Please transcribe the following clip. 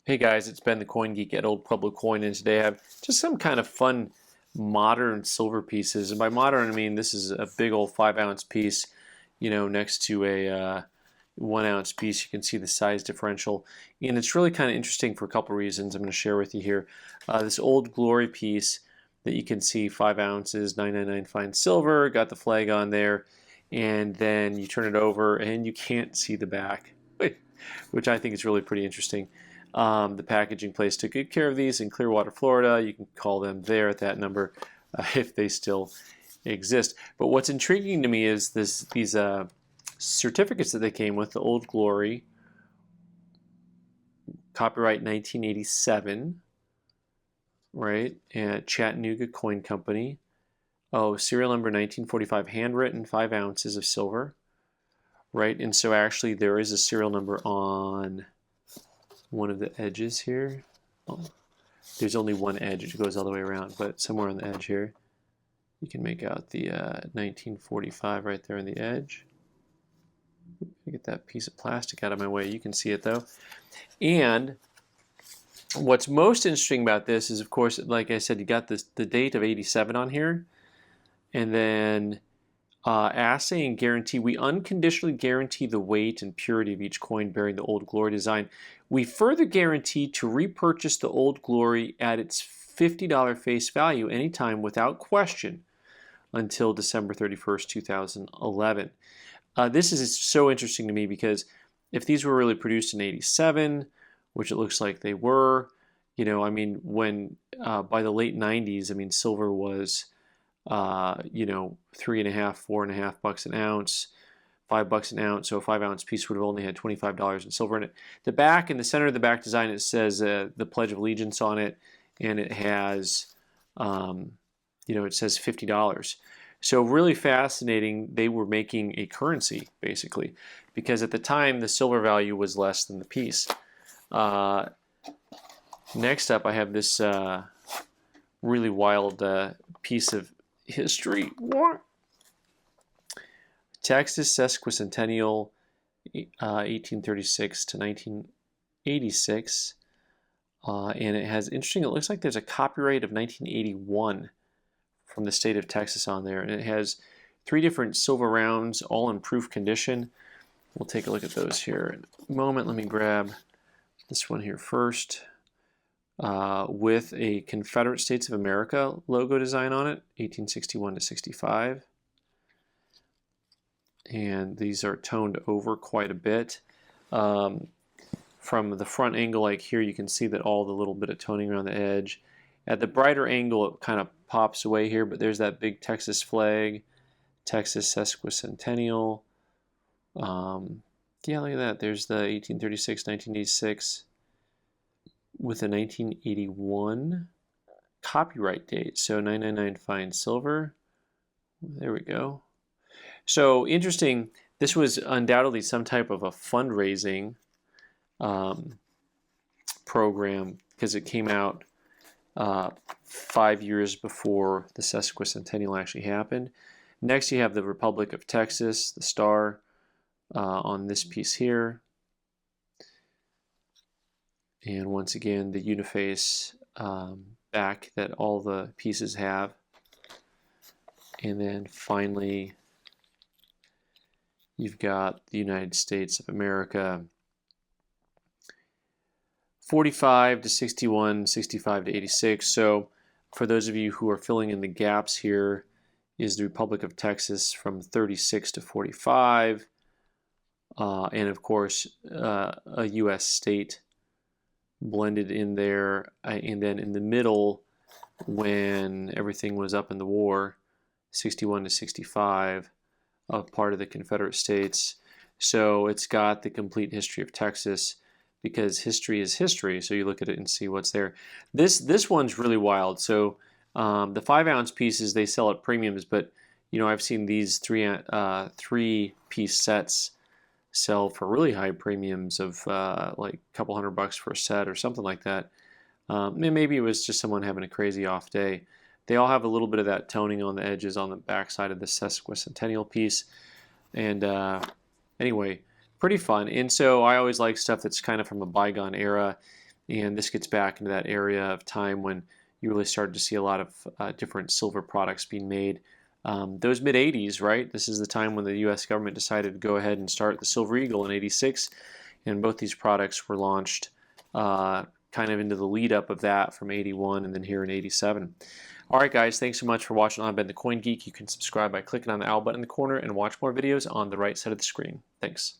Hey guys, it's Ben the Coin Geek at Old Pueblo Coin, and today I have just some kind of fun modern silver pieces. And by modern, I mean this is a big old 5-ounce piece, next to a 1-ounce piece. You can see the size differential, and it's really kind of interesting for a couple reasons I'm going to share with you here. This Old Glory piece that you can see 5 ounces, 999 fine silver, got the flag on there, and then you turn it over and you can't see the back, which I think is really pretty interesting. The packaging place took good care of these in Clearwater, Florida. You can call them there at that number if they still exist. But what's intriguing to me is these certificates that they came with, the Old Glory, copyright 1987, right, at Chattanooga Coin Company. Oh, serial number 1945, handwritten, 5 ounces of silver, right? And so actually there is a serial number on one of the edges here. Oh, there's only one edge, it goes all the way around, but somewhere on the edge here you can make out the 1945 right there on the edge. Get that piece of plastic out of my way. You can see it though. And what's most interesting about this is, of course, like I said, you got the date of 87 on here, and then assay and guarantee. We unconditionally guarantee the weight and purity of each coin bearing the Old Glory design. We further guarantee to repurchase the Old Glory at its $50 face value anytime without question until December 31st, 2011. This is so interesting to me because if these were really produced in 87, which it looks like they were, I mean, when by the late 90s, I mean, silver was $3.5, $4.5 an ounce, $5 an ounce. So a 5-ounce piece would have only had $25 in silver in it. The back, in the center of the back design, it says the Pledge of Allegiance on it, and it has, it says $50. So really fascinating. They were making a currency basically, because at the time the silver value was less than the piece. Next up, I have this really wild piece of history. Texas Sesquicentennial, 1836 to 1986. And it has, interesting, it looks like there's a copyright of 1981 from the state of Texas on there. And it has 3 different silver rounds, all in proof condition. We'll take a look at those here in a moment. Let me grab this one here first. With a Confederate States of America logo design on it, 1861 to 65. And these are toned over quite a bit. From the front angle, like here, you can see that all the little bit of toning around the edge. At the brighter angle, it kind of pops away here, but there's that big Texas flag, Texas Sesquicentennial. Yeah, look at that. There's the 1836, 1986. With a 1981 copyright date, so 999 fine silver. There we go. So interesting. This was undoubtedly some type of a fundraising program, because it came out 5 years before the Sesquicentennial actually happened. Next, you have the Republic of Texas, the star on this piece here. And once again, the uniface back that all the pieces have. And then finally, you've got the United States of America, 45 to 61, 65 to 86. So for those of you who are filling in the gaps here, is the Republic of Texas from 36 to 45. And of course, a U.S. state blended in there, and then in the middle, when everything was up in the war, 61 to 65, a part of the Confederate States. So it's got the complete history of Texas, because history is history. So you look at it and see what's there. This one's really wild. So the 5-ounce pieces, they sell at premiums, but I've seen these 3-piece sets sell for really high premiums of like a couple $100 for a set or something like that. Maybe it was just someone having a crazy off day. They all have a little bit of that toning on the edges on the back side of the Sesquicentennial piece. And anyway, pretty fun. And so I always like stuff that's kind of from a bygone era. And this gets back into that area of time when you really started to see a lot of different silver products being made. Those mid-80s, right? This is the time when the U.S. government decided to go ahead and start the Silver Eagle in '86, and both these products were launched kind of into the lead up of that from '81 and then here in '87. All right, guys, thanks so much for watching. I've been the Coin Geek. You can subscribe by clicking on the owl button in the corner and watch more videos on the right side of the screen. Thanks.